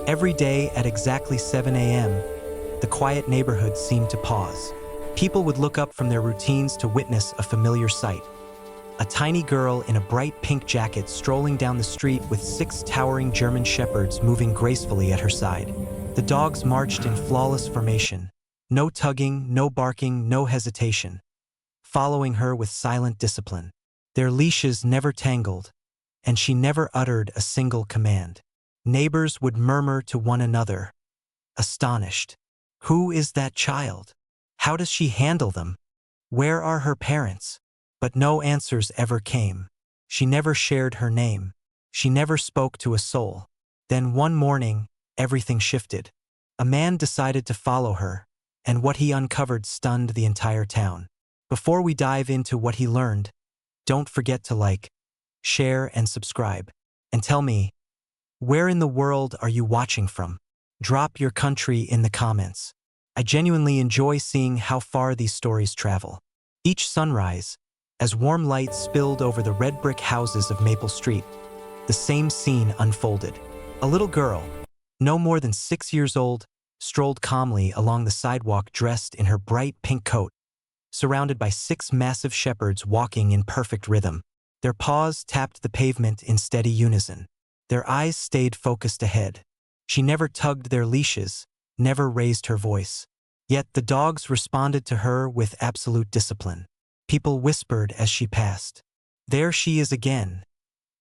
Every day at exactly 7 a.m., the quiet neighborhood seemed to pause. People would look up from their routines to witness a familiar sight. A tiny girl in a bright pink jacket strolling down the street with 6 towering German shepherds moving gracefully at her side. The dogs marched in flawless formation. No tugging, no barking, no hesitation. Following her with silent discipline. Their leashes never tangled, and she never uttered a single command. Neighbors would murmur to one another, astonished. Who is that child? How does she handle them? Where are her parents? But no answers ever came. She never shared her name. She never spoke to a soul. Then one morning, everything shifted. A man decided to follow her, and what he uncovered stunned the entire town. Before we dive into what he learned, don't forget to like, share, and subscribe. And tell me, where in the world are you watching from? Drop your country in the comments. I genuinely enjoy seeing how far these stories travel. Each sunrise, as warm light spilled over the red brick houses of Maple Street, the same scene unfolded. A little girl, no more than 6 years old, strolled calmly along the sidewalk dressed in her bright pink coat, surrounded by 6 massive shepherds walking in perfect rhythm. Their paws tapped the pavement in steady unison. Their eyes stayed focused ahead. She never tugged their leashes, never raised her voice. Yet the dogs responded to her with absolute discipline. People whispered as she passed. There she is again,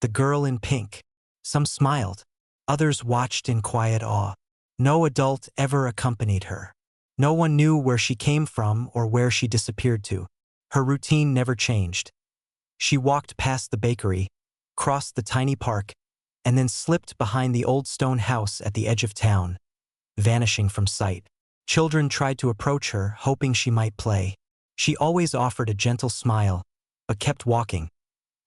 the girl in pink. Some smiled. Others watched in quiet awe. No adult ever accompanied her. No one knew where she came from or where she disappeared to. Her routine never changed. She walked past the bakery, crossed the tiny park, and then slipped behind the old stone house at the edge of town, vanishing from sight. Children tried to approach her, hoping she might play. She always offered a gentle smile, but kept walking,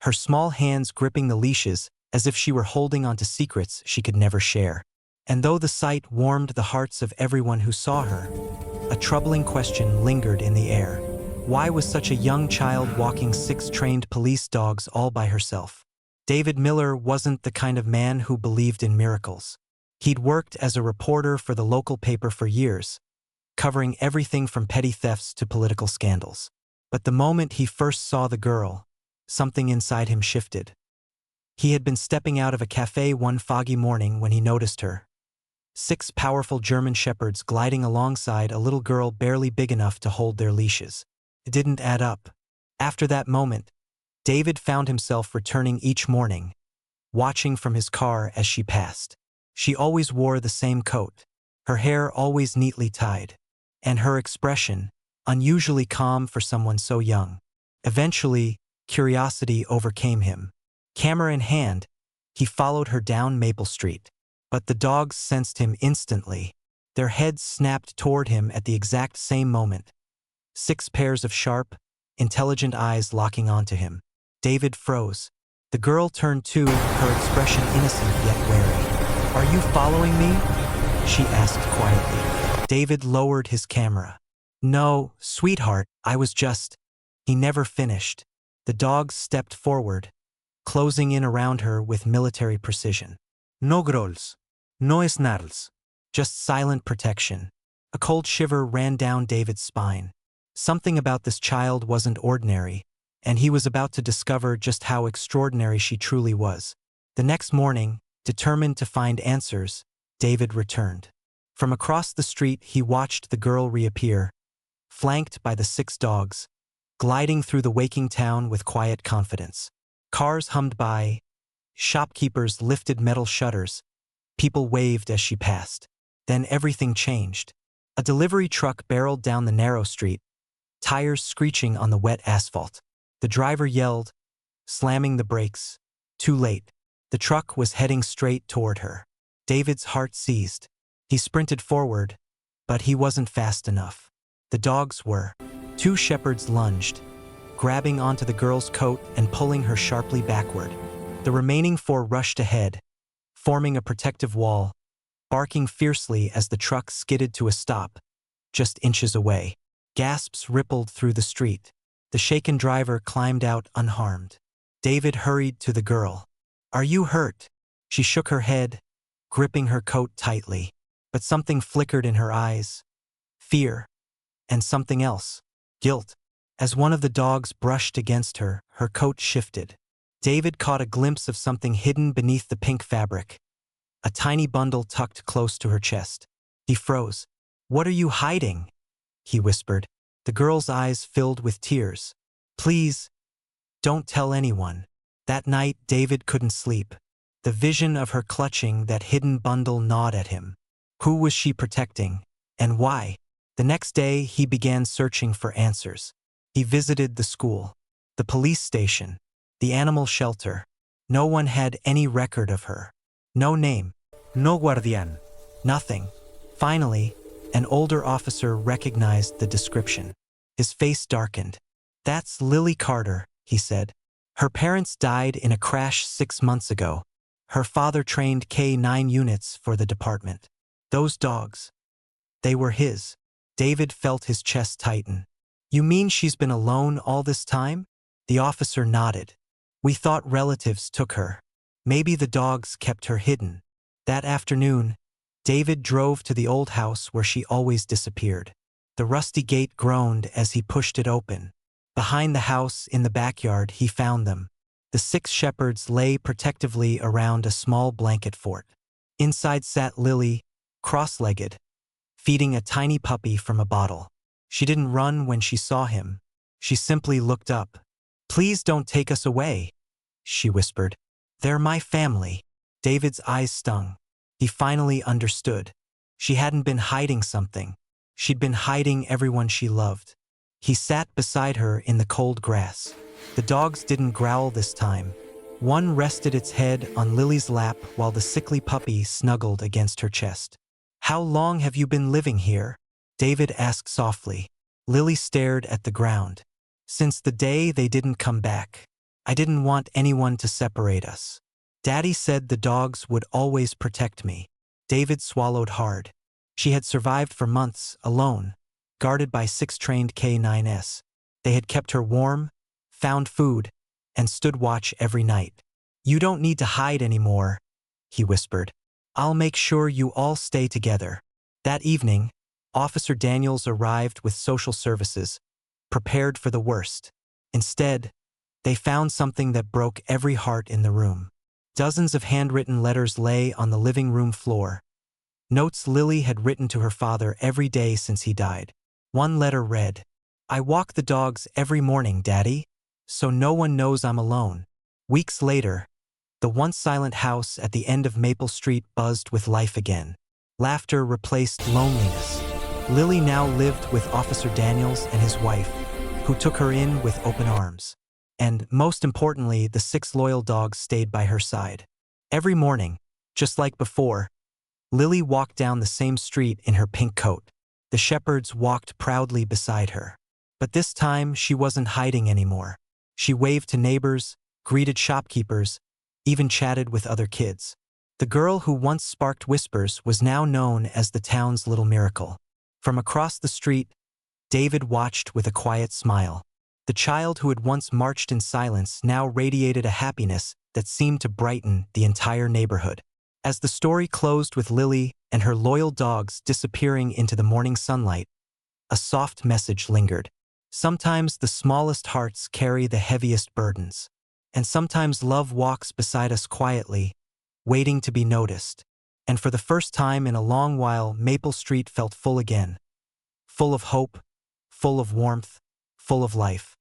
her small hands gripping the leashes as if she were holding onto secrets she could never share. And though the sight warmed the hearts of everyone who saw her, a troubling question lingered in the air. Why was such a young child walking 6 trained police dogs all by herself? David Miller wasn't the kind of man who believed in miracles. He'd worked as a reporter for the local paper for years, covering everything from petty thefts to political scandals. But the moment he first saw the girl, something inside him shifted. He had been stepping out of a cafe one foggy morning when he noticed her. 6 powerful German shepherds gliding alongside a little girl barely big enough to hold their leashes. It didn't add up. After that moment, David found himself returning each morning, watching from his car as she passed. She always wore the same coat, her hair always neatly tied, and her expression, unusually calm for someone so young. Eventually, curiosity overcame him. Camera in hand, he followed her down Maple Street. But the dogs sensed him instantly. Their heads snapped toward him at the exact same moment. 6 pairs of sharp, intelligent eyes locking onto him. David froze. The girl turned too, her expression innocent yet wary. "Are you following me?" she asked quietly. David lowered his camera. "No, sweetheart, I was just—" He never finished. The dogs stepped forward, closing in around her with military precision. No growls, no snarls, just silent protection. A cold shiver ran down David's spine. Something about this child wasn't ordinary, and he was about to discover just how extraordinary she truly was. The next morning, determined to find answers, David returned. From across the street, he watched the girl reappear, flanked by the 6 dogs, gliding through the waking town with quiet confidence. Cars hummed by, shopkeepers lifted metal shutters, people waved as she passed. Then everything changed. A delivery truck barreled down the narrow street, tires screeching on the wet asphalt. The driver yelled, slamming the brakes. Too late. The truck was heading straight toward her. David's heart seized. He sprinted forward, but he wasn't fast enough. The dogs were. 2 shepherds lunged, grabbing onto the girl's coat and pulling her sharply backward. The remaining 4 rushed ahead, forming a protective wall, barking fiercely as the truck skidded to a stop, just inches away. Gasps rippled through the street. The shaken driver climbed out unharmed. David hurried to the girl. "Are you hurt?" She shook her head, gripping her coat tightly. But something flickered in her eyes. Fear. And something else. Guilt. As one of the dogs brushed against her, her coat shifted. David caught a glimpse of something hidden beneath the pink fabric. A tiny bundle tucked close to her chest. He froze. "What are you hiding?" he whispered. The girl's eyes filled with tears. "Please, don't tell anyone." That night, David couldn't sleep. The vision of her clutching that hidden bundle gnawed at him. Who was she protecting? And why? The next day, he began searching for answers. He visited the school, the police station, the animal shelter. No one had any record of her. No name. No guardian. Nothing. Finally, an older officer recognized the description. His face darkened. "That's Lily Carter," he said. "Her parents died in a crash 6 months ago. Her father trained K-9 units for the department. Those dogs, they were his." David felt his chest tighten. "You mean she's been alone all this time?" The officer nodded. "We thought relatives took her. Maybe the dogs kept her hidden." That afternoon, David drove to the old house where she always disappeared. The rusty gate groaned as he pushed it open. Behind the house, in the backyard, he found them. The 6 shepherds lay protectively around a small blanket fort. Inside sat Lily, cross-legged, feeding a tiny puppy from a bottle. She didn't run when she saw him. She simply looked up. "Please don't take us away," she whispered. "They're my family." David's eyes stung. He finally understood. She hadn't been hiding something. She'd been hiding everyone she loved. He sat beside her in the cold grass. The dogs didn't growl this time. One rested its head on Lily's lap while the sickly puppy snuggled against her chest. "How long have you been living here?" David asked softly. Lily stared at the ground. "Since the day they didn't come back. I didn't want anyone to separate us. Daddy said the dogs would always protect me." David swallowed hard. She had survived for months, alone, guarded by 6 trained K-9s. They had kept her warm, found food, and stood watch every night. "You don't need to hide anymore," he whispered. "I'll make sure you all stay together." That evening, Officer Daniels arrived with social services, prepared for the worst. Instead, they found something that broke every heart in the room. Dozens of handwritten letters lay on the living room floor. Notes Lily had written to her father every day since he died. One letter read, "I walk the dogs every morning, Daddy, so no one knows I'm alone." Weeks later, the once silent house at the end of Maple Street buzzed with life again. Laughter replaced loneliness. Lily now lived with Officer Daniels and his wife, who took her in with open arms. And, most importantly, the 6 loyal dogs stayed by her side. Every morning, just like before, Lily walked down the same street in her pink coat. The shepherds walked proudly beside her. But this time, she wasn't hiding anymore. She waved to neighbors, greeted shopkeepers, even chatted with other kids. The girl who once sparked whispers was now known as the town's little miracle. From across the street, David watched with a quiet smile. The child who had once marched in silence now radiated a happiness that seemed to brighten the entire neighborhood. As the story closed with Lily and her loyal dogs disappearing into the morning sunlight, a soft message lingered. Sometimes the smallest hearts carry the heaviest burdens. And sometimes love walks beside us quietly, waiting to be noticed. And for the first time in a long while, Maple Street felt full again. Full of hope, full of warmth, full of life.